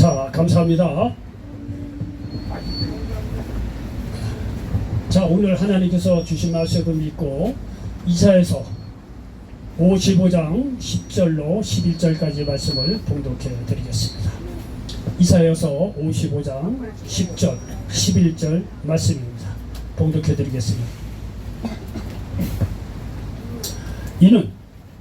자, 감사합니다. 자, 오늘 하나님께서 주신 말씀을 믿고 이사야서 55장 10절로 11절까지 말씀을 봉독해 드리겠습니다. 이사야서 55장 10절, 11절 말씀입니다. 봉독해 드리겠습니다. 이는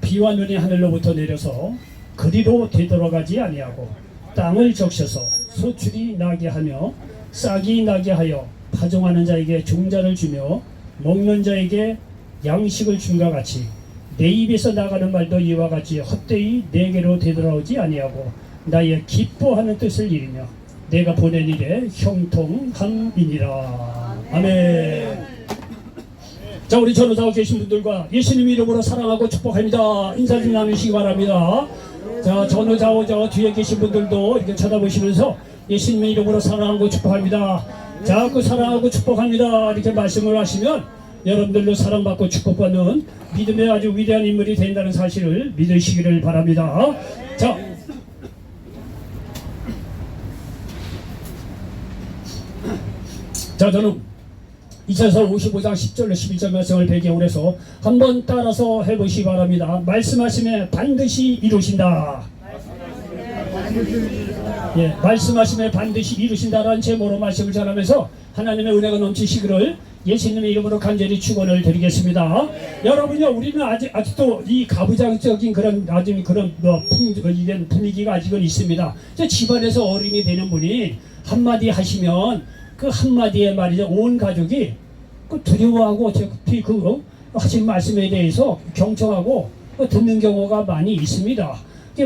비와 눈이 하늘로부터 내려서 그리로 되돌아가지 아니하고 땅을 적셔서 소출이 나게 하며 싹이 나게 하여 파종하는 자에게 종자를 주며 먹는 자에게 양식을 줌과 같이 내 입에서 나가는 말도 이와 같이 헛되이 내게로 되돌아오지 아니하고 나의 기뻐하는 뜻을 이루며 내가 보낸 일에 형통함이니라. 아멘. 자, 우리 전우사고 계신 분들과 예수님 이름으로 사랑하고 축복합니다. 인사 좀 나누시기 바랍니다. 자, 전우사고 저 뒤에 계신 분들도 이렇게 쳐다보시면서 예수님 이름으로 사랑하고 축복합니다. 자, 그 사랑하고 축복합니다. 이렇게 말씀을 하시면 여러분들도 사랑받고 축복받는 믿음의 아주 위대한 인물이 된다는 사실을 믿으시기를 바랍니다. 자, 저는 이사야서 55장 10절로 11절 말씀을 배경으로 해서 한번 따라서 해보시기 바랍니다. 말씀하심에 반드시 이루신다. 예, 말씀하심에 반드시 이루신다라는 제목으로 말씀을 전하면서 하나님의 은혜가 넘치시기를 예수님의 이름으로 간절히 축원을 드리겠습니다. 여러분요, 우리는 아직도 이 가부장적인 그런 분위기가 아직은 있습니다. 집안에서 어른이 되는 분이 한마디 하시면 그 한마디에 말이죠, 온 가족이 그 두려워하고 그 하신 말씀에 대해서 경청하고 듣는 경우가 많이 있습니다.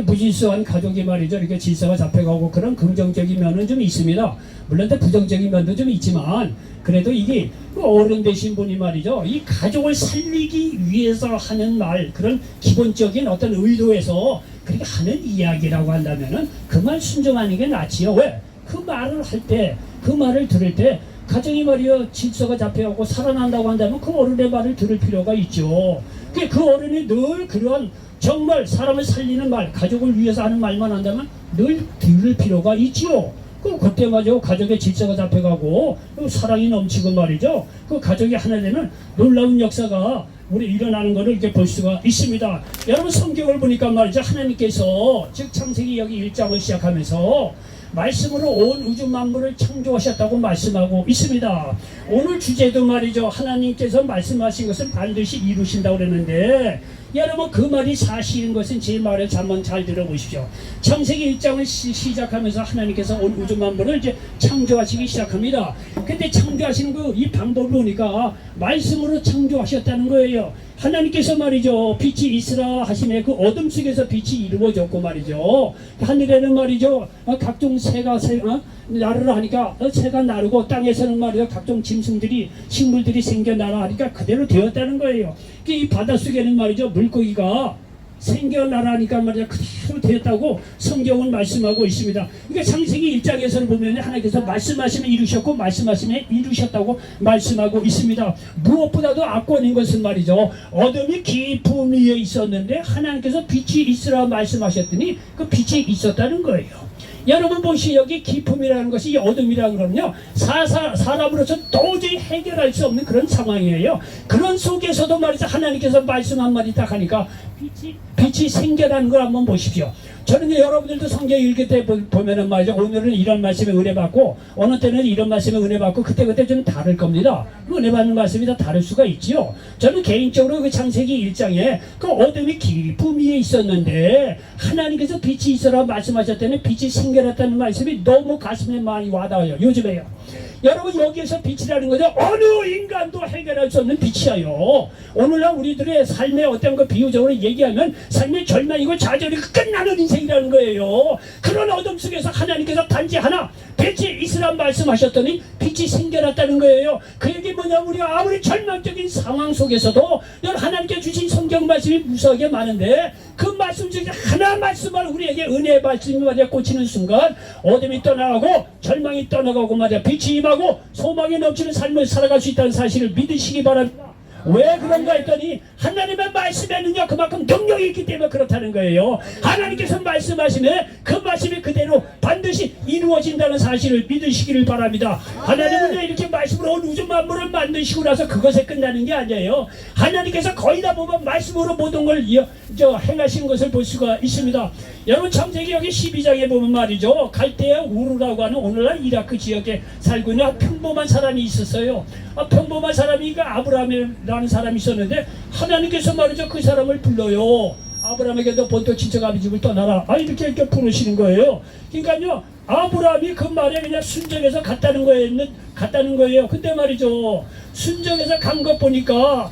무질서한 가족이 말이죠, 이렇게 질서가 잡혀가고 그런 긍정적인 면은 좀 있습니다. 물론 부정적인 면도 좀 있지만 그래도 이게 어른 되신 분이 말이죠, 이 가족을 살리기 위해서 하는 말, 그런 기본적인 어떤 의도에서 그렇게 하는 이야기라고 한다면은 그 말 순종하는 게 낫지요. 왜? 그 말을 할 때, 그 말을 들을 때 가정이 말이요 질서가 잡혀가고 살아난다고 한다면 그 어른의 말을 들을 필요가 있죠. 그 어른이 늘 그런 정말 사람을 살리는 말, 가족을 위해서 하는 말만 한다면 늘 들을 필요가 있지요. 그때 말이죠, 가족의 질서가 잡혀가고 사랑이 넘치고 말이죠, 그 가족이 하나 되는 놀라운 역사가 우리 일어나는 것을 이렇게 볼 수가 있습니다. 여러분, 성경을 보니까 말이죠, 하나님께서 즉 창세기 여기 1장을 시작하면서 말씀으로 온 우주 만물을 창조하셨다고 말씀하고 있습니다. 오늘 주제도 말이죠, 하나님께서 말씀하신 것을 반드시 이루신다고 그랬는데, 여러분, 그 말이 사실인 것은 제 말을 한번 잘 들어보십시오. 창세기 1장을 시작하면서 하나님께서 온 우주 만물을 이제 창조하시기 시작합니다. 근데 창조하시는 이 방법을 보니까 말씀으로 창조하셨다는 거예요. 하나님께서 말이죠, 빛이 있으라 하시네. 그 어둠 속에서 빛이 이루어졌고 말이죠, 하늘에는 말이죠, 각종 새가 나르라 하니까 새가 나르고, 땅에서는 말이죠, 각종 짐승들이, 식물들이 생겨나라 하니까 그대로 되었다는 거예요. 이 바닷속에는 말이죠, 물고기가 생겨나라니까 말이야 그대로 되었다고 성경은 말씀하고 있습니다. 그러니까 창세기 1장에서는 보면 하나님께서 말씀하시면 이루셨고 말씀하시면 이루셨다고 말씀하고 있습니다. 무엇보다도 압권인 것은 말이죠, 어둠이 깊은 위에 있었는데 하나님께서 빛이 있으라 말씀하셨더니 그 빛이 있었다는 거예요. 여러분 보시, 여기 기품이라는 것이, 이 어둠이라는 거는요, 사람으로서 도저히 해결할 수 없는 그런 상황이에요. 그런 속에서도 말이죠, 하나님께서 말씀 한마디 딱 하니까 빛이 생겨나는 걸 한번 보십시오. 저는 여러분들도 성경 읽을 때 보면은 말이죠, 오늘은 이런 말씀에 은혜 받고 어느 때는 이런 말씀에 은혜 받고 그때 좀 다를 겁니다. 은혜 받는 말씀이 다 다를 수가 있지요. 저는 개인적으로 그 창세기 1장에 그 어둠이 깊은 위에 있었는데 하나님께서 빛이 있어라 말씀하셨더니 빛이 생겨났다는 말씀이 너무 가슴에 많이 와닿아요, 요즘에요. 여러분, 여기에서 빛이라는 거죠, 어느 인간도 해결할 수 없는 빛이에요. 오늘날 우리들의 삶의 어떤 그 비유적으로 얘기하면 삶의 절망이고 좌절이 끝나는 인생이라는 거예요. 그런 어둠 속에서 하나님께서 단지 하나 빛이 있으라 말씀하셨더니 빛이 생겨났다는 거예요. 그 얘기 뭐냐면 우리가 아무리 절망적인 상황 속에서도 하나님께 주신 성경 말씀이 무수하게 많은데 그 말씀 중에 하나 말씀을 우리에게 은혜의 말씀이 말이야 꽂히는 순간 어둠이 떠나가고 절망이 떠나가고 말이야 빛이 임하고 소망이 넘치는 삶을 살아갈 수 있다는 사실을 믿으시기 바랍니다. 왜 그런가 했더니 하나님의 말씀에는요 그만큼 능력이 있기 때문에 그렇다는 거예요. 하나님께서 말씀하시면 그 말씀이 그대로 반드시 이루어진다는 사실을 믿으시기를 바랍니다. 하나님은 이렇게 말씀으로 온 우주 만물을 만드시고 나서 그것에 끝나는 게 아니에요. 하나님께서 거의 다 보면 말씀으로 모든 걸 행하신 것을 볼 수가 있습니다. 여러분 창세기 여기 12장에 보면 말이죠, 갈대아 우르라고 하는 오늘날 이라크 지역에 살고 있는 평범한 사람이 있었어요. 평범한 사람이 아브라함이라는 사람이 있었는데 하나님께서 말이죠 그 사람을 불러요. 아브라함에게 너 본토 친척 아비 집을 떠나라. 이렇게 부르시는 거예요. 그러니까요 아브라함이 그 말에 그냥 순종해서 갔다는 거예요. 근데 말이죠 순종해서 간 것 보니까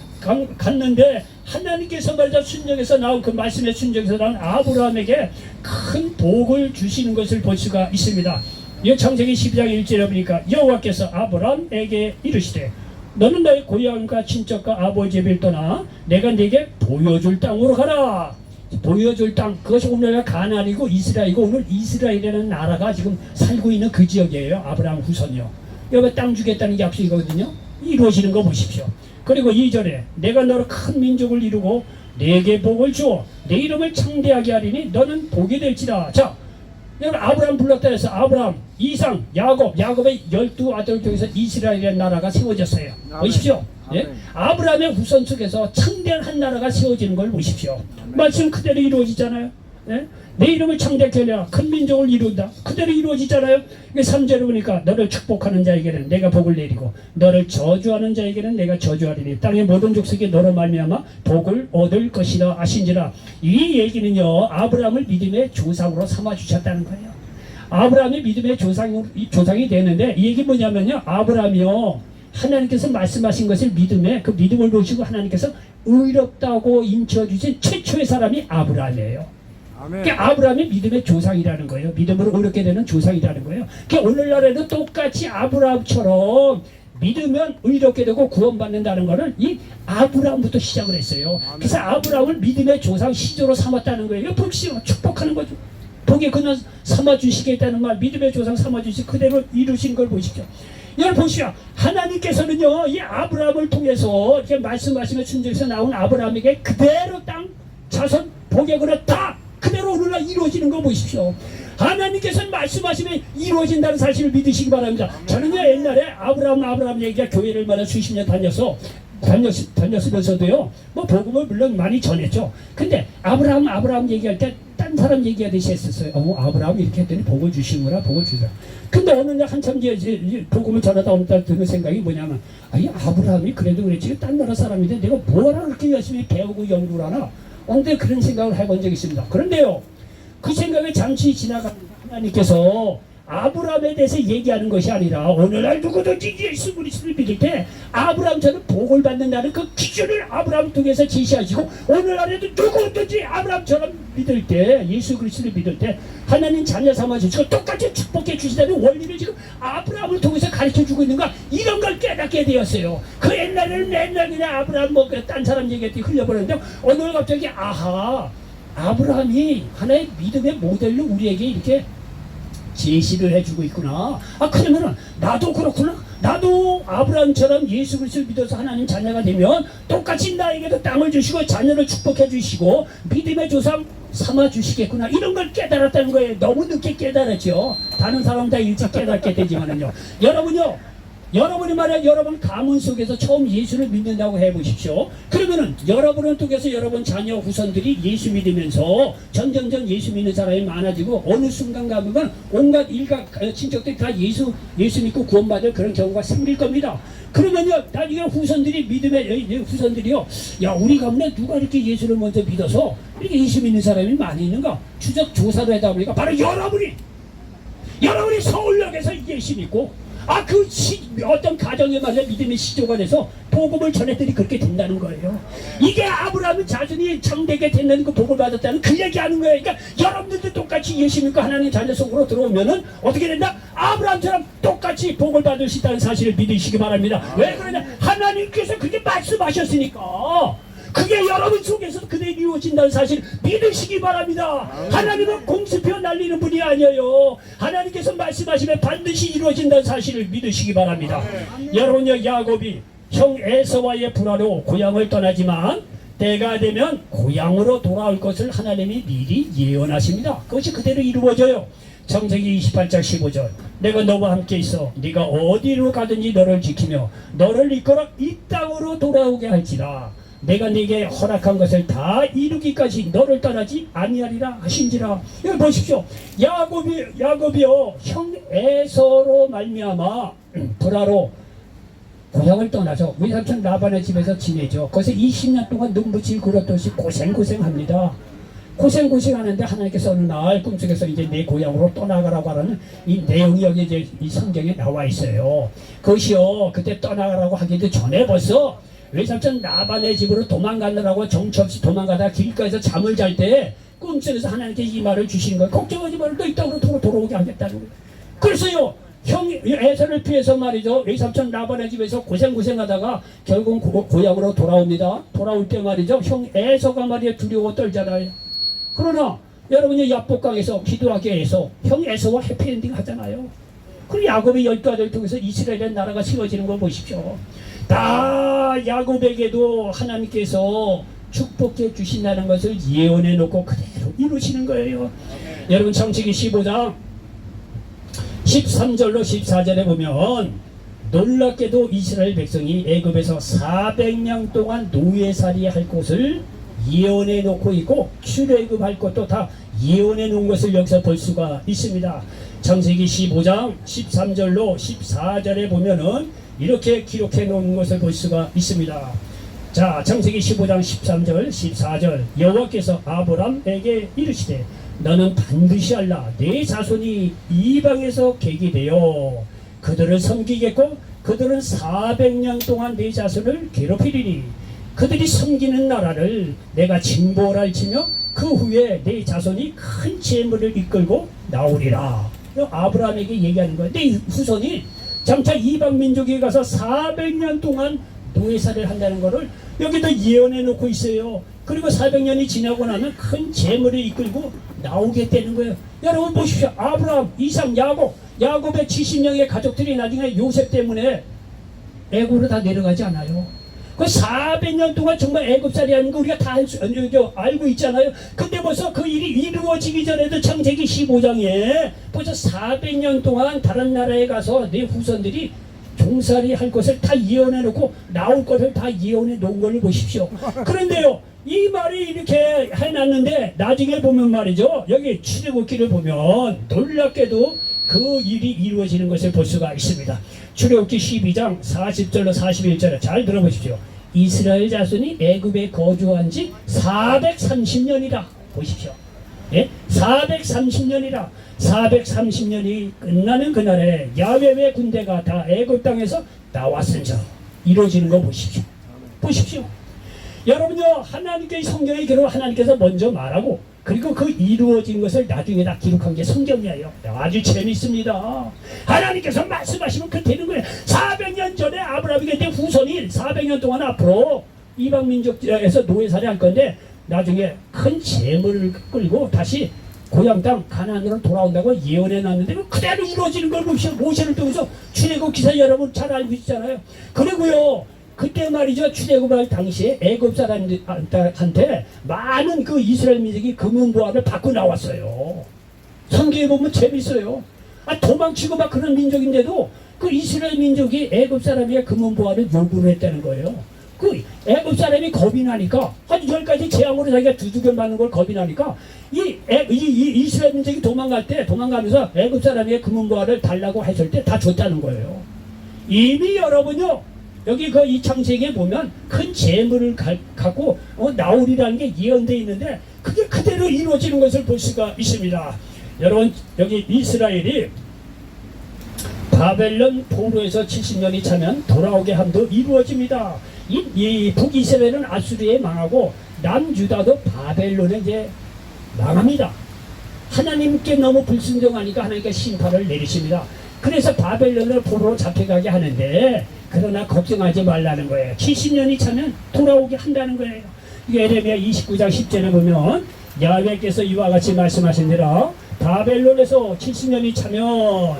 갔는데 하나님께서 말이죠 순종해서 나온 그 말씀에 순종해서 나온 아브라함에게 큰 복을 주시는 것을 볼 수가 있습니다. 이 창세기 12장 1절에 보니까 여호와께서 아브라함에게 이르시되 너는 너의 고향과 친척과 아버지 집을 떠나 내가 네게 보여줄 땅으로 가라. 보여줄 땅, 그것이 오늘날 가나안이고 이스라엘이고 오늘 이스라엘이라는 나라가 지금 살고 있는 그 지역이에요. 아브라함 후손이요. 여기 땅 주겠다는 게 약속이거든요. 이루어지는 거 보십시오. 그리고 2절에 내가 너를 큰 민족을 이루고 내게 복을 주어 내 이름을 창대하게 하리니 너는 복이 될지라. 자, 여러분 아브라함 불렀다 해서 아브라함, 이상, 야곱의 12아들 중에서 이스라엘이라는 나라가 세워졌어요. 보십시오. 예? 아브라함의 후손 속에서 창대한 한 나라가 세워지는 걸 보십시오. 말씀 그대로 이루어지잖아요. 예? 내 이름을 창대하게 하라. 큰 민족을 이룬다. 그대로 이루어지잖아요. 3절에 보니까 너를 축복하는 자에게는 내가 복을 내리고 너를 저주하는 자에게는 내가 저주하리니 땅의 모든 족속이 너로 말미암아 복을 얻을 것이라 하신지라. 이 얘기는요 아브라함을 믿음의 조상으로 삼아주셨다는 거예요. 아브라함이 믿음의 조상이 되는데 이 얘기 뭐냐면요 아브라함이요 하나님께서 말씀하신 것을 그 믿음을 보시고 하나님께서 의롭다고 인쳐주신 최초의 사람이 아브라함이에요. 그러니까 아브라함이 믿음의 조상이라는 거예요. 믿음으로 의롭게 되는 조상이라는 거예요. 그러니까 오늘날에도 똑같이 아브라함처럼 믿으면 의롭게 되고 구원받는다는 것을 이 아브라함부터 시작을 했어요. 그래서 아브라함을 믿음의 조상 시조로 삼았다는 거예요. 이거 복시요 축복하는 거죠. 복에 그냥 삼아주시겠다는 말, 믿음의 조상 삼아주시 그대로 이루신 걸 보십시오. 여러분 보시오. 하나님께서는요 이 아브라함을 통해서 이렇게 말씀하시며 순종해서 나온 아브라함에게 그대로 땅 자손 복의 그릇 다 그대로 오늘날 이루어지는 거 보십시오. 하나님께서는 말씀하시면 이루어진다는 사실을 믿으시기 바랍니다. 저는요 옛날에 아브라함 얘기가 교회를 마다 수십 년 다녔으면서도요 뭐 복음을 물론 많이 전했죠. 근데 아브라함 얘기할 때 딴 사람 얘기하듯이 했었어요. 아브라함 이렇게 했더니 복을 주시는구나, 복을 주더라. 근데 어느 날 한참 이제 복음을 전하다 오는 날 드는 생각이 뭐냐면 아브라함이 그래도 그랬지 딴 나라 사람인데 내가 뭐라 그렇게 열심히 배우고 연구를 하나. 근데 그런 생각을 해본 적이 있습니다. 그런데요 그 생각에 잠시 지나가는 하나님께서 아브라함에 대해서 얘기하는 것이 아니라 오늘날 누구든지 예수 그리스도를 믿을 때 아브라함처럼 복을 받는다는 그 기준을 아브라함 통해서 제시하시고 오늘날에도 누구든지 아브라함처럼 믿을 때 예수 그리스도를 믿을 때 하나님 자녀 삼아주시고 똑같이 축복해 주시다는 원리를 지금 아브라함을 통해서 가르쳐주고 있는가 이런 걸 깨닫게 되었어요. 그 옛날에는 맨날 그냥 아브라함 딴 사람 얘기했더니 흘려버렸는데 오늘 갑자기 아브라함이 하나의 믿음의 모델로 우리에게 이렇게 제시를 해주고 있구나. 그러면은 나도 그렇구나. 나도 아브라함처럼 예수 그리스도를 믿어서 하나님 자녀가 되면 똑같이 나에게도 땅을 주시고 자녀를 축복해 주시고 믿음의 조상 삼아 주시겠구나. 이런 걸 깨달았다는 거예요. 너무 늦게 깨달았죠. 다른 사람 다 일찍 깨닫게 되지만은요. 여러분이 말이야 여러분 가문 속에서 처음 예수를 믿는다고 해보십시오. 그러면은 여러분을 통해서 여러분 자녀 후손들이 예수 믿으면서 점점점 예수 믿는 사람이 많아지고 어느 순간 가면 온갖 일가 친척들이 다 예수 믿고 구원받을 그런 경우가 생길 겁니다. 그러면요 나중에 믿음의 후손들이요 야 우리 가문에 누가 이렇게 예수를 먼저 믿어서 이렇게 예수 믿는 사람이 많이 있는가 추적 조사를 하다 보니까 바로 여러분이 서울역에서 예수 믿고 어떤 가정에 말이야 믿음의 시조가 돼서 복음을 전했더니 그렇게 된다는 거예요. 이게 아브라함은 자신이 창대하게 됐는 그 복을 받았다는 그 얘기하는 거예요. 그러니까 여러분들도 똑같이 예수 믿고 하나님 자녀 속으로 들어오면은 어떻게 된다? 아브라함처럼 똑같이 복을 받을 수 있다는 사실을 믿으시기 바랍니다. 왜 그러냐? 하나님께서 그렇게 말씀하셨으니까. 그게 여러분 속에서 그대로 이루어진다는 사실 믿으시기 바랍니다. 하나님은 공수표 날리는 분이 아니에요. 하나님께서 말씀하시면 반드시 이루어진다는 사실을 믿으시기 바랍니다. 여러분요 야곱이 형 에서와의 불화로 고향을 떠나지만 때가 되면 고향으로 돌아올 것을 하나님이 미리 예언하십니다. 그것이 그대로 이루어져요. 창세기 28장 15절 내가 너와 함께 있어 네가 어디로 가든지 너를 지키며 너를 이끌어 이 땅으로 돌아오게 할지라 내가 네게 허락한 것을 다 이루기까지 너를 떠나지 아니하리라 하신지라. 여기 보십시오. 야곱이요 형 에서로 말미암아 불화로 고향을 떠나서 외삼촌 라반의 집에서 지내죠. 거기서 20년 동안 눈부칠 그릇듯이 고생합니다. 고생하는데 하나님께서 어느 날 꿈속에서 이제 내 고향으로 떠나가라고 하는 이 내용이 여기 이제 이 성경에 나와 있어요. 그것이요 그때 떠나가라고 하기도 전에 벌써 외삼촌 라반의 집으로 도망가느라고 정처없이 도망가다 길가에서 잠을 잘 때 꿈속에서 하나님께 이 말을 주시는 거예요. 걱정하지 말고 너 이 땅으로 돌아오게 하겠다는 거예요. 그래서요 형 에서를 피해서 말이죠 외삼촌 라반의 집에서 고생하다가 결국 고향으로 돌아옵니다. 돌아올 때 말이죠 형 에서가 말이야 두려워 떨잖아요. 그러나 여러분이 야복강에서 기도하게 해서 형 에서와 해피엔딩 하잖아요. 그리고 야곱의 12아들 통해서 이스라엘의 나라가 세워지는 걸 보십시오. 다 야곱에게도 하나님께서 축복해 주신다는 것을 예언해 놓고 그대로 이루시는 거예요. 여러분 창세기 15장 13절로 14절에 보면 놀랍게도 이스라엘 백성이 애굽에서 400년 동안 노예살이 할 곳을 예언해 놓고 있고 출애굽할 것도 다 예언해 놓은 것을 여기서 볼 수가 있습니다. 창세기 15장 13절로 14절에 보면은 이렇게 기록해 놓은 것을 볼 수가 있습니다. 자, 창세기 15장 13절 14절 여호와께서 아브람에게 이르시되 너는 반드시 알라 내 자손이 이방에서 객이 되어 그들을 섬기겠고 그들은 400년 동안 내 자손을 괴롭히리니 그들이 섬기는 나라를 내가 징벌할지며 그 후에 내 자손이 큰 재물을 이끌고 나오리라. 아브라함에게 얘기하는 거예요. 내 후손이 장차 이방 민족에 가서 400년 동안 노예살을 한다는 것을 여기다 예언해 놓고 있어요. 그리고 400년이 지나고 나면 큰 재물을 이끌고 나오겠다는 거예요. 여러분 보십시오. 아브라함, 이삭, 야곱의 70명의 가족들이 나중에 요셉 때문에 애굽으로 다 내려가지 않아요. 그 400년 동안 정말 애굽살이 아닌 거 우리가 다 알고 있잖아요. 근데 벌써 그 일이 이루어지기 전에도 창세기 15장에 벌써 400년 동안 다른 나라에 가서 내 후손들이 종살이 할 것을 다 예언해 놓고 나올 것을 다 예언해 놓은 걸 보십시오. 그런데요 이 말이 이렇게 해놨는데 나중에 보면 말이죠 여기 출애굽기를 보면 놀랍게도 그 일이 이루어지는 것을 볼 수가 있습니다. 출애굽기 12장 40절로 41절에 잘 들어보십시오. 이스라엘 자손이 애굽에 거주한 지 430년이라 보십시오. 예? 430년이라 430년이 끝나는 그날에 야훼의 군대가 다 애굽 땅에서 나왔은저 이루어지는 거 보십시오. 보십시오. 여러분요 하나님께 성경에 그대로 하나님께서 먼저 말하고 그리고 그 이루어진 것을 나중에 다 기록한 게 성경이에요. 아주 재밌습니다. 하나님께서 말씀하시면 그 되는 거예요. 400년 전에 아브라함에게 내 후손이 400년 동안 앞으로 이방 민족에서 노예살이 할 건데 나중에 큰 재물을 끌고 다시 고향 땅 가나안으로 돌아온다고 예언해 놨는데 그대로 이루어지는 걸 보시면 모세를 통해서 출애굽 기사 여러분 잘 알고 있잖아요. 그리고요 그때 말이죠 출애굽할 당시에 애굽 사람들한테 많은 그 이스라엘 민족이 금은보화를 받고 나왔어요. 성경에 보면 재밌어요. 도망치고 막 그런 민족인데도 그 이스라엘 민족이 애굽 사람에게 금은보화를 요구를 했다는 거예요. 그 애굽 사람이 겁이 나니까 한 10가지 재앙으로 자기가 두들겨 맞는 걸 겁이 나니까 이 이스라엘 민족이 도망가면서 애굽 사람에게 금은보화를 달라고 했을 때 다 줬다는 거예요. 이미 여러분요 여기 그 이 창세기에 보면 큰 재물을 갖고 나오리라는 게 예언되어 있는데 그게 그대로 이루어지는 것을 볼 수가 있습니다. 여러분 여기 이스라엘이 바벨론 포로에서 70년이 차면 돌아오게 함도 이루어집니다. 이 북이스라엘은 아수르에 망하고 남유다도 바벨론에 이제 망합니다. 하나님께 너무 불순종하니까 하나님께 심판을 내리십니다. 그래서 바벨론을 포로로 잡혀가게 하는데 그러나 걱정하지 말라는 거예요. 70년이 차면 돌아오게 한다는 거예요. 예레미야 29장 10절에 보면 야훼께서 이와 같이 말씀하신 대로 바벨론에서 70년이 차면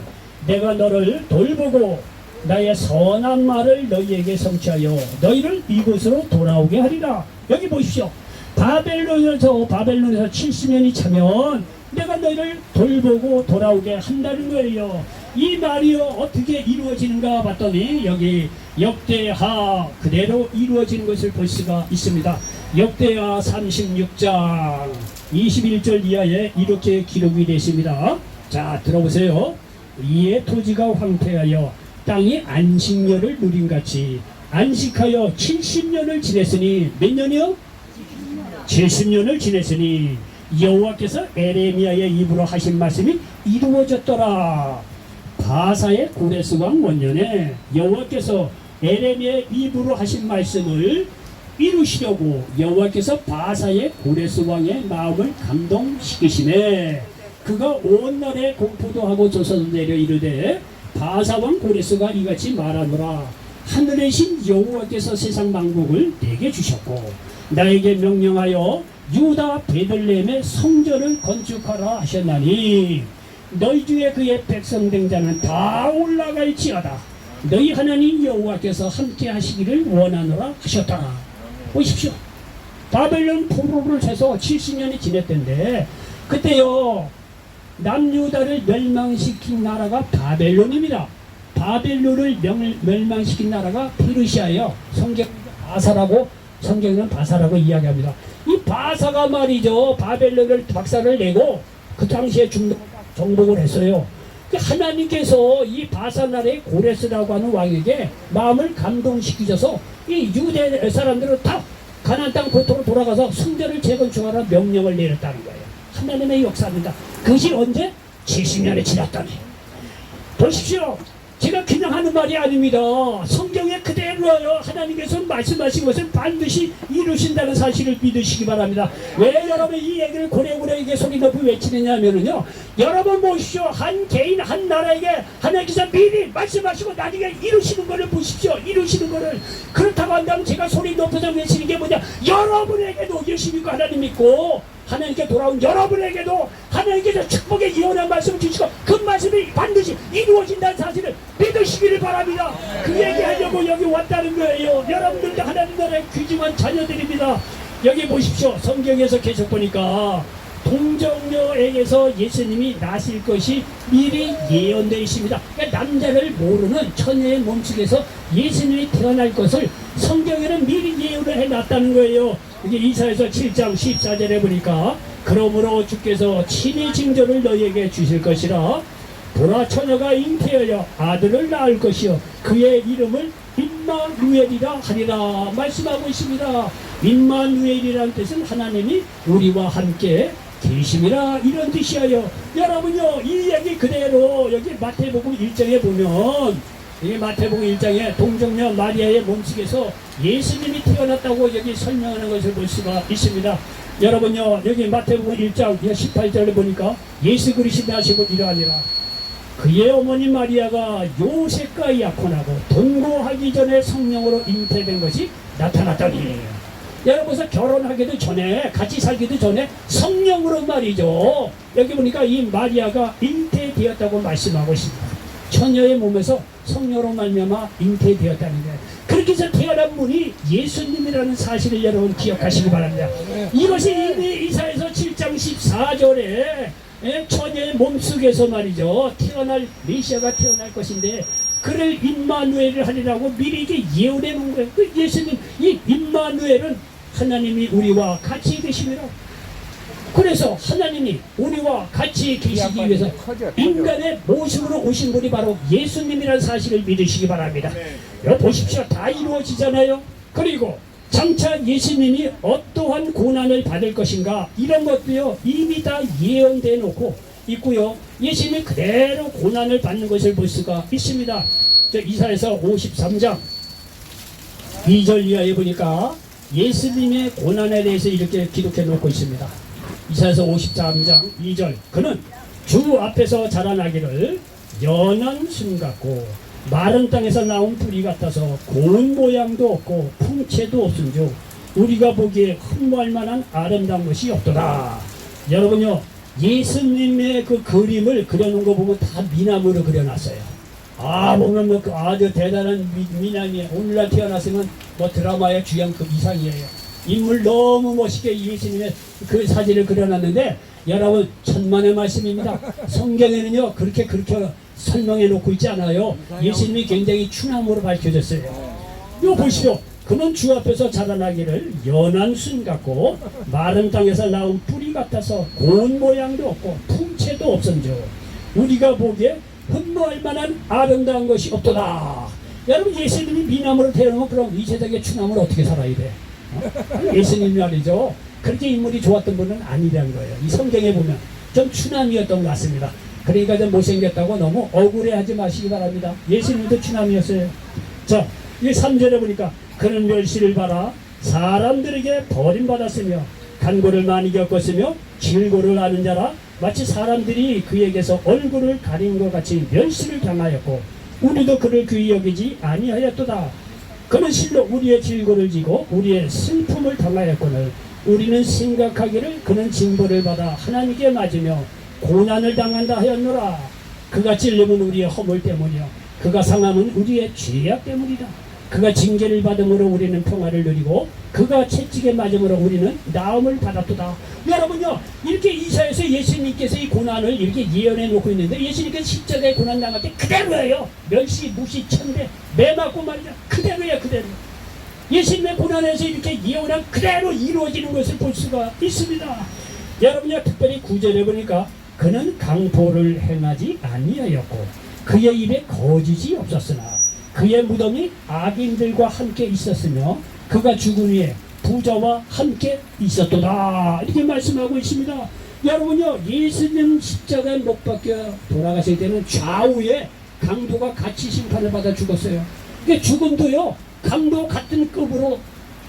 내가 너를 돌보고 나의 선한 말을 너희에게 성취하여 너희를 이곳으로 돌아오게 하리라. 여기 보십시오. 바벨론에서 70년이 차면 내가 너희를 돌보고 돌아오게 한다는 거예요. 이 말이요 어떻게 이루어지는가 봤더니 여기 역대하 그대로 이루어지는 것을 볼 수가 있습니다. 역대하 36장 21절 이하에 이렇게 기록이 되어 있습니다. 자, 들어보세요. 이에 토지가 황폐하여 땅이 안식년을 누린같이 안식하여 70년을 지냈으니 몇 년이요? 70년을 지냈으니 여호와께서 에레미야의 입으로 하신 말씀이 이루어졌더라. 바사의 고레스 왕 원년에 여호와께서 에레미야의 입으로 하신 말씀을 이루시려고 여호와께서 바사의 고레스 왕의 마음을 감동시키시매 그가 온 나라에 공포도 하고 조서도 내려 이르되 바사 왕 고레스가 이같이 말하노라. 하늘의 신 여호와께서 세상 만국을 내게 주셨고 나에게 명령하여 유다 베들레헴의 성전을 건축하라 하셨나니 너희 중에 그의 백성 된 자는 다 올라갈지어다. 너희 하나님 여호와께서 함께 하시기를 원하노라 하셨더라. 보십시오. 바벨론 포로를 해서 70년이 지냈던데 그때요 남유다를 멸망시킨 나라가 바벨론입니다. 바벨론을 멸망시킨 나라가 페르시아예요. 성경은 바사라고 이야기합니다. 이 바사가 말이죠 바벨론을 박살을 내고 그 당시에 정복을 했어요. 하나님께서 이 바사 나라의 고레스라고 하는 왕에게 마음을 감동시키셔서 이 유대 사람들은 다 가나안 땅 고토로 돌아가서 성전을 재건축하라 명령을 내렸다는 거예요. 하나님의 역사입니다. 그것이 언제? 70년이 지났다니. 보십시오. 제가 그냥 하는 말이 아닙니다. 성경에 그대로요 하나님께서 말씀하신 것을 반드시 이루신다는 사실을 믿으시기 바랍니다. 왜 여러분 이 얘기를 고래고래에게 소리 높이 외치느냐면요 여러분 보십시오. 한 개인 한 나라에게 하나님께서 미리 말씀하시고 나중에 이루시는 것을 보십시오. 이루시는 것을. 그렇다고 한다면 제가 소리 높여서 외치는 게 뭐냐, 여러분에게도 예수 믿고 하나님 믿고 하나님께 돌아온 여러분에게도 하나님께서 축복의 예언한 말씀을 주시고 그 말씀이 반드시 이루어진다는 사실을 믿으시기를 바랍니다. 그 얘기하려고 여기 왔다는 거예요. 여러분들도 하나님 나라의 귀중한 자녀들입니다. 여기 보십시오. 성경에서 계속 보니까 동정녀에게서 예수님이 나실 것이 미리 예언되어 있습니다. 그러니까 남자를 모르는 처녀의 몸속에서 예수님이 태어날 것을 성경에는 미리 예언을 해놨다는 거예요. 이게 이사야서 7장 14절에 보니까 그러므로 주께서 친히 징조를 너희에게 주실 것이라. 보라, 처녀가 잉태하여 아들을 낳을 것이요 그의 이름을 임마누엘이라 하리라 말씀하고 있습니다. 임마누엘이라는 뜻은 하나님이 우리와 함께 계심이라 이런 뜻이에요. 여러분요 이 얘기 그대로 여기 마태복음 1장에 보면 이 마태복음 1장에 동정녀 마리아의 몸속에서 예수님이 태어났다고 여기 설명하는 것을 볼 수가 있습니다. 여러분요 여기 마태복음 1장 18절에 보니까 예수 그리스도 하시고 이러하니라. 그의 어머니 마리아가 요셉과 약혼하고 동거하기 전에 성령으로 잉태된 것이 나타났더니, 여러분서 결혼하기도 전에 같이 살기도 전에 성령으로 말이죠. 여기 보니까 이 마리아가 잉태되었다고 말씀하고 있습니다. 처녀의 몸에서 성령으로 말미암아 잉태되었다는 거예요. 그렇게 해서 태어난 분이 예수님이라는 사실을 여러분 기억하시기 바랍니다. 이것이 이미 이사야서 7장 14절에 처녀의 몸속에서 말이죠 태어날 메시아가 태어날 것인데 그를 임마누엘을 하리라고 미리 이게 예언해 놓은 거예요. 그 예수님 이 임마누엘은 하나님이 우리와 같이 계시리라. 그래서 하나님이 우리와 같이 계시기 위해서 인간의 모습으로 오신 분이 바로 예수님이라는 사실을 믿으시기 바랍니다. 여러분 보십시오. 다 이루어지잖아요. 그리고 장차 예수님이 어떠한 고난을 받을 것인가 이런 것도요 이미 다 예언되어 놓고 있고요. 예수님이 그대로 고난을 받는 것을 볼 수가 있습니다. 이사야서 53장 2절 이하에 보니까 예수님의 고난에 대해서 이렇게 기록해 놓고 있습니다. 이사야서 53장 2절 그는 주 앞에서 자라나기를 연한 순 같고 마른 땅에서 나온 뿌리 같아서 고운 모양도 없고 풍채도 없은즉 우리가 보기에 흠모할 만한 아름다운 것이 없더라. 여러분요 예수님의 그 그림을 그려놓은 거 보면 다 미남으로 그려놨어요. 보면 뭐 아주 대단한 미남이에요. 오늘날 태어났으면 뭐 드라마의 주연급 이상이에요. 인물 너무 멋있게 예수님의 그 사진을 그려놨는데 여러분 천만의 말씀입니다. 성경에는요 그렇게 설명해 놓고 있지 않아요. 예수님이 굉장히 추남으로 밝혀졌어요. 이거 보시오. 그는 주 앞에서 자라나기를 연한 순 같고 마른 땅에서 나온 뿌리 같아서 고운 모양도 없고 풍채도 없은즉 우리가 보기에 흠모할 만한 아름다운 것이 없도다. 여러분 예수님이 미남으로 태어나면 그럼 이 세상의 추남을 어떻게 살아야 돼? 예수님 말이죠. 그렇게 인물이 좋았던 분은 아니라는 거예요. 이 성경에 보면 좀 추남이었던 것 같습니다. 그러니까 좀 못생겼다고 너무 억울해하지 마시기 바랍니다. 예수님도 추남이었어요. 자, 이 3절에 보니까 그는 멸시를 받아 사람들에게 버림받았으며 간고를 많이 겪었으며 질고를 아는 자라 마치 사람들이 그에게서 얼굴을 가린 것 같이 멸시를 당하였고 우리도 그를 귀히 여기지 아니하였도다. 그는 실로 우리의 질고를 지고 우리의 슬픔을 당하였거늘 우리는 생각하기를 그는 징벌을 받아 하나님께 맞으며 고난을 당한다 하였노라. 그가 찔림은 우리의 허물 때문이요 그가 상함은 우리의 죄악 때문이다. 그가 징계를 받음으로 우리는 평화를 누리고 그가 채찍에 맞음으로 우리는 나음을 받았도다. 여러분요 이렇게 이사야서 예수님께서 이 고난을 이렇게 예언해 놓고 있는데 예수님께서 십자가에 고난 당할 때 그대로예요. 멸시 무시 천대 매 맞고 말이야. 그대로야 그대로. 예수님의 고난에서 이렇게 예언한 그대로 이루어지는 것을 볼 수가 있습니다. 여러분요 특별히 9절에 보니까 그는 강포를 행하지 아니하였고 그의 입에 거짓이 없었으나 그의 무덤이 악인들과 함께 있었으며 그가 죽은 후에 부자와 함께 있었도다. 이렇게 말씀하고 있습니다. 여러분요 예수님 십자가에 못 박혀 돌아가실 때는 좌우에 강도가 같이 심판을 받아 죽었어요. 그러니까 죽음도요 강도 같은 급으로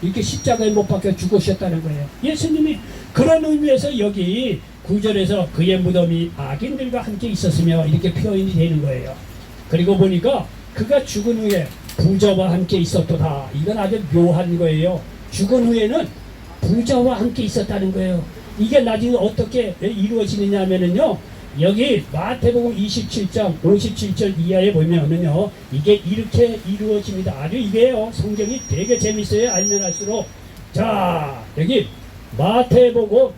이렇게 십자가에 못 박혀 죽으셨다는 거예요. 예수님이 그런 의미에서 여기 9절에서 그의 무덤이 악인들과 함께 있었으며 이렇게 표현이 되는 거예요. 그리고 보니까 그가 죽은 후에 부자와 함께 있었도다. 이건 아주 묘한 거예요. 죽은 후에는 부자와 함께 있었다는 거예요. 이게 나중에 어떻게 이루어지느냐 하면은요 여기 마태복음 27장 57절 이하에 보면은요 이게 이렇게 이루어집니다. 아주 이게요 성경이 되게 재밌어요. 알면 할수록. 자 여기 마태복음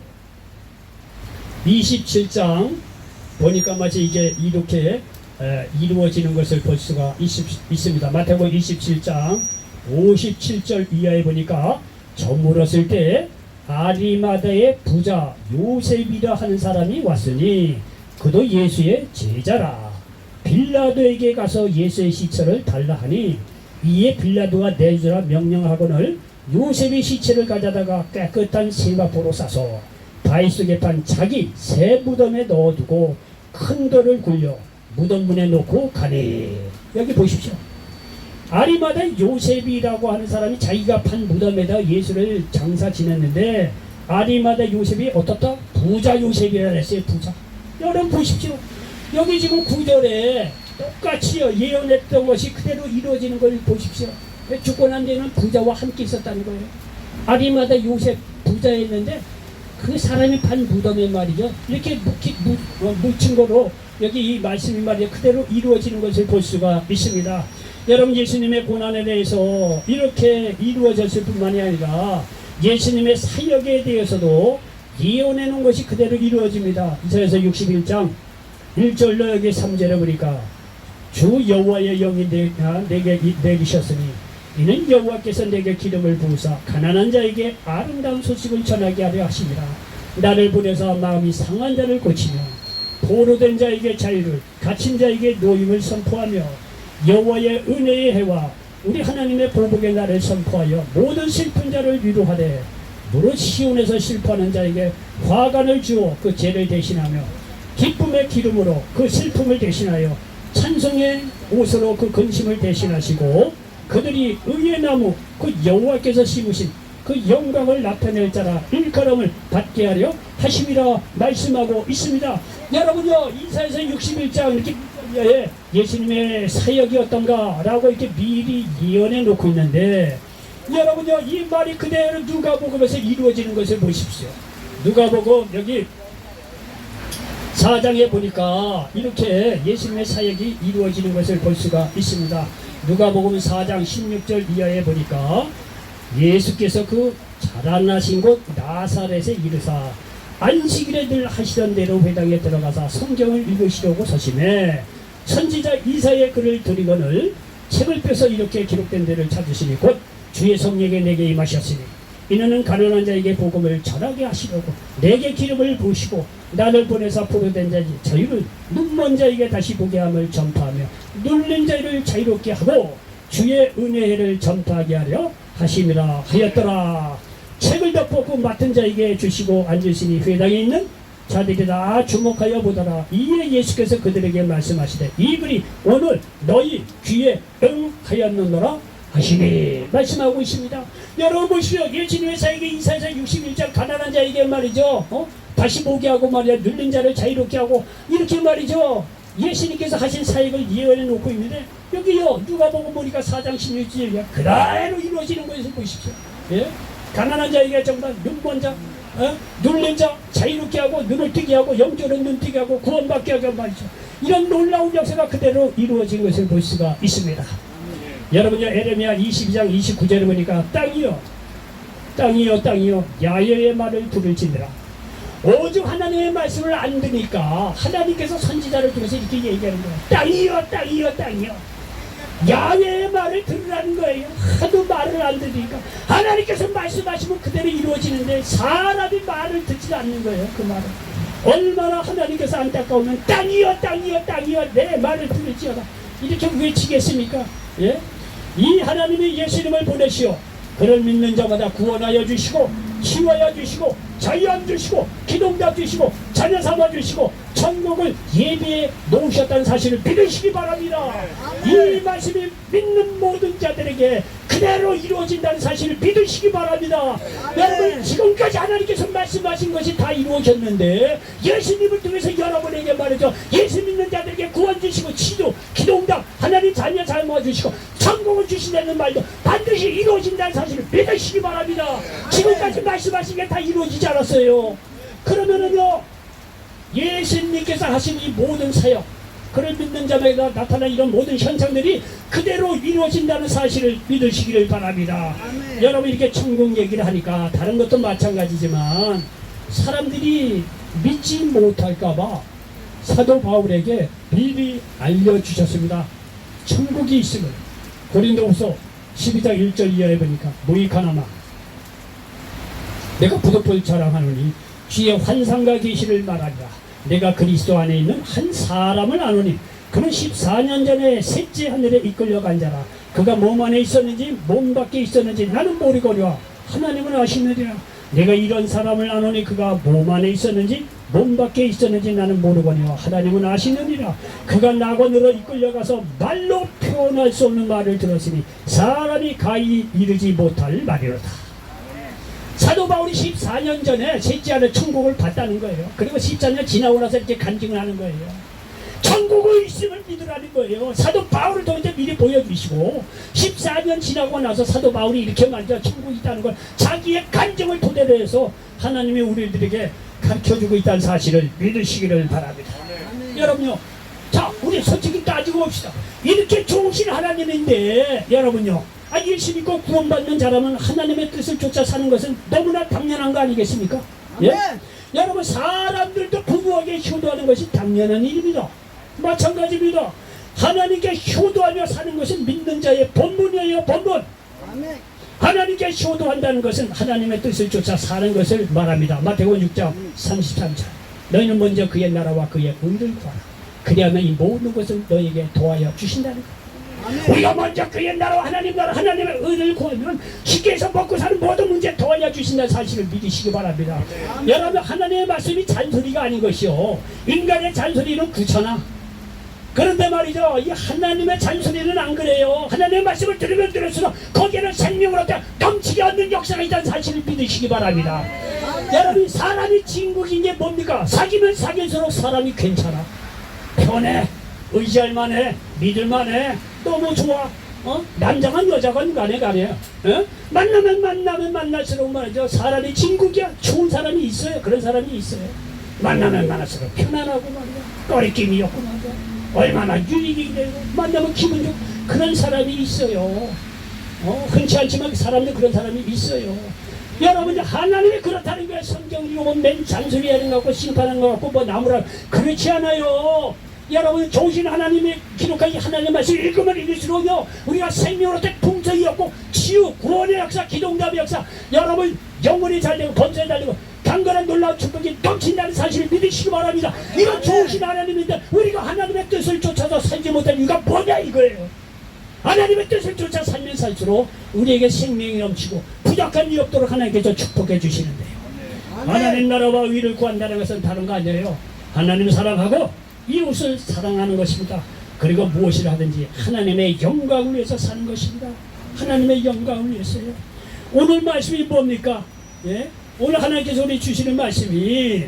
27장 보니까 마치 이게 이렇게 이루어지는 것을 볼 수가 있습니다. 마태복음 27장 57절 이하에 보니까 저물었을 때 아리마다의 부자 요셉이라 하는 사람이 왔으니 그도 예수의 제자라. 빌라도에게 가서 예수의 시체를 달라 하니 이에 빌라도가 내주라 명령하거늘 요셉의 시체를 가져다가 깨끗한 세마포로 싸서 바위 속에 판 자기 새 무덤에 넣어두고 큰 돌을 굴려 무덤 문에 놓고 가니. 여기 보십시오. 아리마다 요셉이라고 하는 사람이 자기가 판 무덤에다 예수를 장사 지냈는데 아리마다 요셉이 어떻다? 부자 요셉이라 했어요. 부자. 여러분 보십시오. 여기 지금 9절에 똑같이 예언했던 것이 그대로 이루어지는 걸 보십시오. 죽고 난 뒤에는 부자와 함께 있었다는 거예요. 아리마다 요셉 부자였는데 그 사람이 판 무덤에 말이죠. 이렇게 묻힌 거로 여기 이 말씀이 말이죠. 그대로 이루어지는 것을 볼 수가 있습니다. 여러분 예수님의 고난에 대해서 이렇게 이루어졌을 뿐만이 아니라 예수님의 사역에 대해서도 예언해 놓은 것이 그대로 이루어집니다. 이사야서 61장 1절로 여기 3절에 보니까 주 여호와의 영이 내게 내기셨으니 이는 여호와께서 내게 기름을 부으사 가난한 자에게 아름다운 소식을 전하게 하려 하심이라. 나를 보내사 마음이 상한 자를 고치며 포로된 자에게 자유를 갇힌 자에게 노임을 선포하며 여호와의 은혜의 해와 우리 하나님의 보복의 날을 선포하여 모든 슬픈 자를 위로하되 무릇 시온에서 슬퍼하는 자에게 화관을 주어 그 죄를 대신하며 기쁨의 기름으로 그 슬픔을 대신하여 찬송의 옷으로 그 근심을 대신하시고 그들이 의의 나무 그 여호와께서 심으신 그 영광을 나타낼 자라 일컬음을 받게 하려 하심이라 말씀하고 있습니다. 여러분요 이사야서 61장 이렇게 예수님의 사역이 어떤가 라고 이렇게 미리 예언해 놓고 있는데 여러분요 이 말이 그대로 누가복음에서 이루어지는 것을 보십시오. 누가복음 여기 4장에 보니까 이렇게 예수님의 사역이 이루어지는 것을 볼 수가 있습니다. 누가복음 4장 16절 이하에 보니까 예수께서 그 자라나신 곳 나사렛에 이르사 안식일에 늘 하시던 대로 회당에 들어가서 성경을 읽으시려고 서심해 선지자 이사야의 글을 들이거늘 책을 펴서 이렇게 기록된 데를 찾으시니 곧 주의 성령이 내게 임하셨으니 이는 가난한 자에게 복음을 전하게 하시려고 내게 기름을 부으시고 나를 보내사 포로된 자의 자유를 눈먼 자에게 다시 보게 함을 전파하며 눌린 자를 자유롭게 하고 주의 은혜를 전파하게 하려 하심이라 하였더라. 책을 덮고 맡은 자에게 주시고 앉으시니 회당에 있는 자들이 다 주목하여 보더라. 이에 예수께서 그들에게 말씀하시되 이 글이 오늘 너희 귀에 응하였느니라 하시니 말씀하고 있습니다. 여러분 보시오. 예수님의 사역에 이사야 61장 가난한 자에게 말이죠. 다시 보게 하고 말이야 눌린 자를 자유롭게 하고 이렇게 말이죠. 예수님께서 하신 사역을 예언해 놓고 있는데 여기요 누가복음 보니까 4장 16절이야. 그대로 이루어지는 것을 보십시오. 예? 가난한 자에게 정말 눈먼 자, 눌린 자 자유롭게 하고 눈을 뜨게 하고 영적으로 눈 뜨게 하고 구원받게 하고 말이죠. 이런 놀라운 역사가 그대로 이루어진 것을 볼 수가 있습니다. 여러분요 에레미야 22장 29절에 보니까 땅이요 땅이요 야훼의 말을 들을지니라. 오직 하나님의 말씀을 안 듣니까 하나님께서 선지자를 통해서 이렇게 얘기하는 거예요. 땅이요 야훼의 말을 들으라는 거예요. 하도 말을 안 들으니까 하나님께서 말씀하시면 그대로 이루어지는데 사람이 말을 듣지 않는 거예요. 그 말은 얼마나 하나님께서 안타까우면 땅이요 내 말을 들을지어다 이렇게 외치겠습니까? 예? 이 하나님이 예수님을 보내시오 그를 믿는 자마다 구원하여 주시고 치유하여 주시고 자유함 주시고 기동답 주시고 자녀 삼아 주시고 천국을 예비해 놓으셨다는 사실을 믿으시기 바랍니다. 이 말씀이 믿는 모든 자들에게 그대로 이루어진다는 사실을 믿으시기 바랍니다. 여러분 지금까지 하나님께서 말씀하신 것이 다 이루어졌는데 예수님을 통해서 여러분에게 말이죠. 예수 믿는 자들에게 구원 주시고 치유 기동답 하나님 자녀 삼아 주시고 천국을 주신다는 말도 반드시 이루어진다는 사실을 믿으시기 바랍니다. 지금까지 말씀하신 게 다 이루어지지 않았어요. 그러면은요 예수님께서 하신 이 모든 사역 그를 믿는 자마다 나타난 이런 모든 현상들이 그대로 이루어진다는 사실을 믿으시기를 바랍니다. 아멘. 여러분 이렇게 천국 얘기를 하니까 다른 것도 마찬가지지만 사람들이 믿지 못할까봐 사도 바울에게 미리 알려주셨습니다. 천국이 있음을. 고린도후서 12장 1절 이하에 보니까 무익하나마 내가 부득불 자랑하노니 주의 환상과 계시를 말하리라. 내가 그리스도 안에 있는 한 사람을 아노니 그는 14년 전에 셋째 하늘에 이끌려간 자라. 그가 몸 안에 있었는지 몸 밖에 있었는지 나는 모르거니와 하나님은 아시느니라. 내가 이런 사람을 아노니 그가 몸 안에 있었는지 몸 밖에 있었는지 나는 모르거니와 하나님은 아시느니라. 그가 낙원으로 이끌려가서 말로 표현할 수 없는 말을 들었으니 사람이 가히 이르지 못할 말이로다. 사도 바울이 14년 전에 셋째 하늘 천국을 봤다는 거예요. 그리고 14년 지나고 나서 이렇게 간증을 하는 거예요. 천국의 있음을 믿으라는 거예요. 사도 바울을 통해 미리 보여주시고 14년 지나고 나서 사도 바울이 이렇게 말이죠. 천국이 있다는 걸 자기의 간증을 토대로 해서 하나님이 우리들에게 가르쳐주고 있다는 사실을 믿으시기를 바랍니다. 여러분요, 자 우리 솔직히 따지고 봅시다. 이렇게 좋으신 하나님인데 여러분요, 예수 믿고 구원받는 자라면 하나님의 뜻을 쫓아 사는 것은 너무나 당연한 거 아니겠습니까? 예? 여러분 사람들도 부부에게 효도하는 것이 당연한 일입니다. 마찬가지입니다. 하나님께 효도하며 사는 것은 믿는 자의 본분이에요. 본분. 하나님께 효도한다는 것은 하나님의 뜻을 쫓아 사는 것을 말합니다. 마태복음 6장 33절 너희는 먼저 그의 나라와 그의 의를 구하라. 그리하면 이 모든 것을 너희에게 도하여 주신다는 것. 우리가 먼저 그의 나라와 하나님 나라 하나님의 의를 구하면 쉽게 해서 먹고 사는 모든 문제 도와줘 주신다는 사실을 믿으시기 바랍니다. 여러분 하나님의 말씀이 잔소리가 아닌 것이요 인간의 잔소리는 귀찮아. 그런데 말이죠 이 하나님의 잔소리는 안 그래요. 하나님의 말씀을 들으면 들을수록 거기에는 생명으로 넘치게 얻는 역사가 있다는 사실을 믿으시기 바랍니다. 여러분 사람이 진국인 게 뭡니까? 사귀면 사귈수록 사람이 괜찮아, 편해, 의지할만해, 믿을만해, 너무 좋아. 남자건 여자건 간에 만나면 만날수록 말이죠 사람이 진국이야. 좋은 사람이 있어요. 그런 사람이 있어요. 만나면 만날수록 편안하고 말이야 꺼리낌이 없고 말이야 얼마나 유익이 되고 만나면 기분 좋고 그런 사람이 있어요. 흔치 않지만 사람들 그런 사람이 있어요. 여러분 하나님이 그렇다는 거예요. 성경 읽으면 맨 잔소리 하는 거 같고 심판하는 거 같고 뭐 나무라 그렇지 않아요. 여러분 좋으신 하나님이 기록하신 하나님의 말씀 읽으면 읽을수록요 우리가 생명으로 된 풍성이 없고 치유 구원의 역사 기도응답의 역사 여러분 영혼이 잘되고 건설이 잘되고 강건한 놀라운 축복이 넘친다는 사실을 믿으시기 바랍니다. 이건 좋으신 하나님인데 우리가 하나님의 뜻을 쫓아서 살지 못한 이유가 뭐냐 이거예요. 하나님의 뜻을 쫓아 살면 살수록 우리에게 생명이 넘치고 부족한 일 없도록 하나님께서 축복해 주시는데요. 하나님 나라와 의를 구한다는 것은 다른 거 아니에요. 하나님 사랑하고 이웃을 사랑하는 것입니다. 그리고 무엇이라 하든지 하나님의 영광을 위해서 사는 것입니다. 하나님의 영광을 위해서요. 오늘 말씀이 뭡니까? 예? 오늘 하나님께서 우리 주시는 말씀이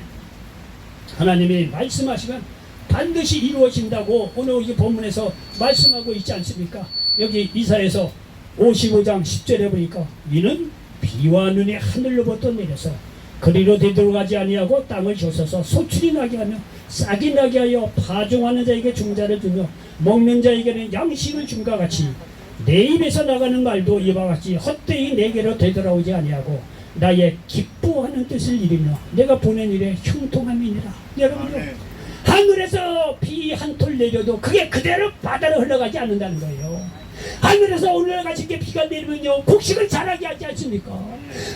하나님이 말씀하시면 반드시 이루어진다고 오늘 이 본문에서 말씀하고 있지 않습니까? 여기 이사야서 55장 10절에 보니까 이는 비와 눈이 하늘로부터 내려서 그리로 되돌아가지 아니하고 땅을 조서서 소출이 나게 하며 싹이 나게 하여 파종하는 자에게 종자를 주며 먹는 자에게는 양식을 줌과 같이 내 입에서 나가는 말도 이와 같이 헛되이 내게로 되돌아오지 아니하고 나의 기뻐하는 뜻을 이루며 내가 보낸 일에 형통함이니라. 여러분요 하늘에서 비 한 톨 내려도 그게 그대로 바다로 흘러가지 않는다는 거예요. 하늘에서 오늘같이 이렇게 비가 내리면요 곡식을 자라게 하지 않습니까?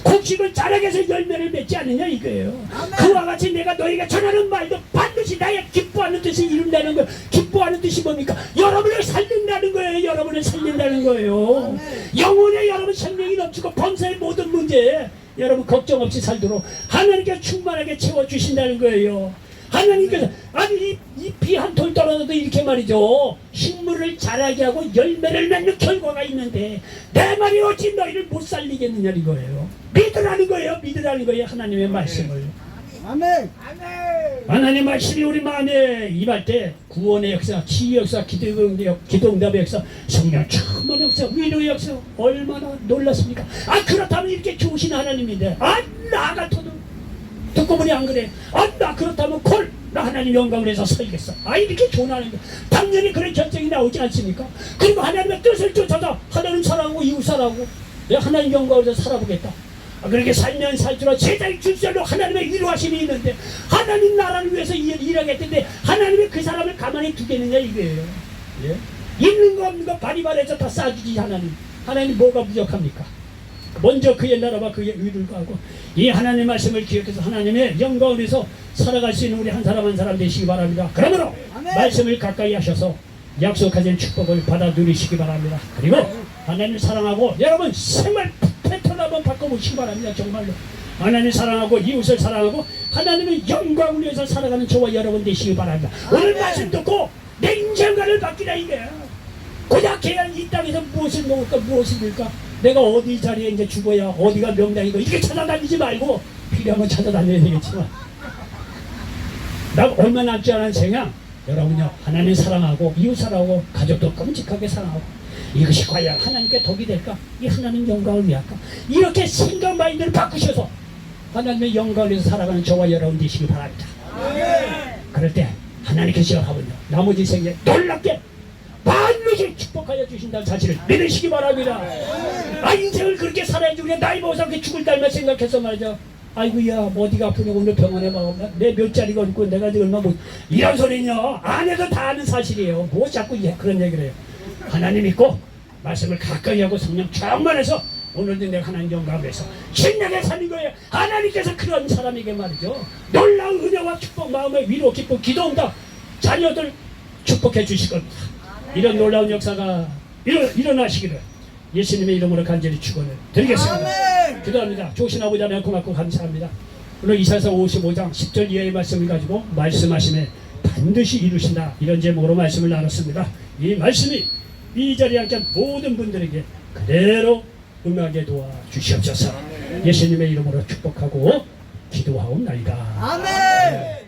곡식을 자라게 해서 열매를 맺지 않느냐 이거예요. 그와 같이 내가 너희가 전하는 말도 반드시 나의 기뻐하는 뜻을 이룬다는 거예요. 기뻐하는 뜻이 뭡니까? 여러분을 살린다는 거예요. 여러분을 살린다는 거예요. 영혼에 여러분 생명이 넘치고 범사의 모든 문제에 여러분 걱정 없이 살도록 하나님께 충만하게 채워주신다는 거예요. 하나님께서 아니 이 비 한 톨 떨어져도 이렇게 말이죠 식물을 자라게 하고 열매를 맺는 결과가 있는데 내 말이 어찌 너희를 못 살리겠느냐 이거예요. 믿으라는 거예요. 믿으라는 거예요. 하나님의 말씀을. 아멘. 하나님의 말씀이 우리 마음에 임할 때 구원의 역사, 치유 역사, 기도응답의 역사, 성령 충만의 역사, 위로의 역사 얼마나 놀랐습니까? 아 그렇다면 이렇게 좋으신 하나님인데 나 같아도 듣고 보니 안 그래. 나 그렇다면 나 하나님 영광을 해서 살겠어. 이렇게 좋은 하나님. 당연히 그런 결정이 나오지 않습니까? 그리고 하나님의 뜻을 쫓아서 하나님 사랑하고 이웃 사랑하고 내가 하나님 영광을 해서 살아보겠다. 그렇게 살면 살수록 세상의 출세로 하나님의 위로하심이 있는데 하나님 나라를 위해서 일하겠는데 하나님이 그 사람을 가만히 두겠느냐 이거예요. 예? 있는 거 없는 거 바리바리해서 다 쏴주지 하나님. 하나님 뭐가 부족합니까? 먼저 그의 나라와 그의 의를 구하고 이 하나님의 말씀을 기억해서 하나님의 영광을 위해서 살아갈 수 있는 우리 한 사람 한 사람 되시기 바랍니다. 그러므로 아멘. 말씀을 가까이 하셔서 약속하신 축복을 받아 누리시기 바랍니다. 그리고 하나님을 사랑하고 여러분 생활 패턴 한번 바꿔보시기 바랍니다. 정말로 하나님을 사랑하고 이웃을 사랑하고 하나님의 영광을 위해서 살아가는 저와 여러분 되시기 바랍니다. 오늘 말씀 듣고 내 인생관을 바뀌라 이게 고작해야 이 땅에서 무엇을 먹을까 무엇을 들까 내가 어디 자리에 이제 죽어야 어디가 명당이고 이렇게 찾아다니지 말고 필요하면 찾아다녀야 되겠지만 나 얼마 남지 않은 생양 여러분요 하나님 사랑하고 이웃 사랑하고 가족도 끔찍하게 사랑하고 이것이 과연 하나님께 덕이 될까? 이 하나님 영광을 위할까? 이렇게 생각 마인드를 바꾸셔서 하나님의 영광을 위해서 살아가는 저와 여러분 되시기 바랍니다. 그럴 때 하나님께서 하면요 나머지 생에 놀랍게 반드시 축복하여 주신다는 사실을 믿으시기 바랍니다. 인생을 그렇게 살아야지 우리가 나이 먹어서 그렇게 죽을 달만 생각해서 말이죠. 아이고야 어디가 아프냐 오늘 병원에 막 내 몇 자리가 있고 내가 지금 얼마 못 이런 소리는요 안 해도 다 아는 사실이에요. 뭐 자꾸 그런 얘기를 해요. 하나님 믿고 말씀을 가까이 하고 성령 충만해서 오늘도 내가 하나님 영광을 위해서 신나게 사는 거예요. 하나님께서 그런 사람에게 말이죠 놀라운 은혜와 축복 마음의 위로 기쁨 기도응답 자녀들 축복해 주실 겁니다. 이런 놀라운 역사가 일어나시기를 예수님의 이름으로 간절히 축원을 드리겠습니다. 기도합니다. 좋으신 아버지 하나님 고맙고 감사합니다. 오늘 이사야서 55장 10절 이하의 말씀을 가지고 말씀하심에 반드시 이루신다 이런 제목으로 말씀을 나눴습니다. 이 말씀이 이 자리에 앉은 모든 분들에게 그대로 응하게 도와주시옵소서. 예수님의 이름으로 축복하고 기도하옵나이다. 아멘.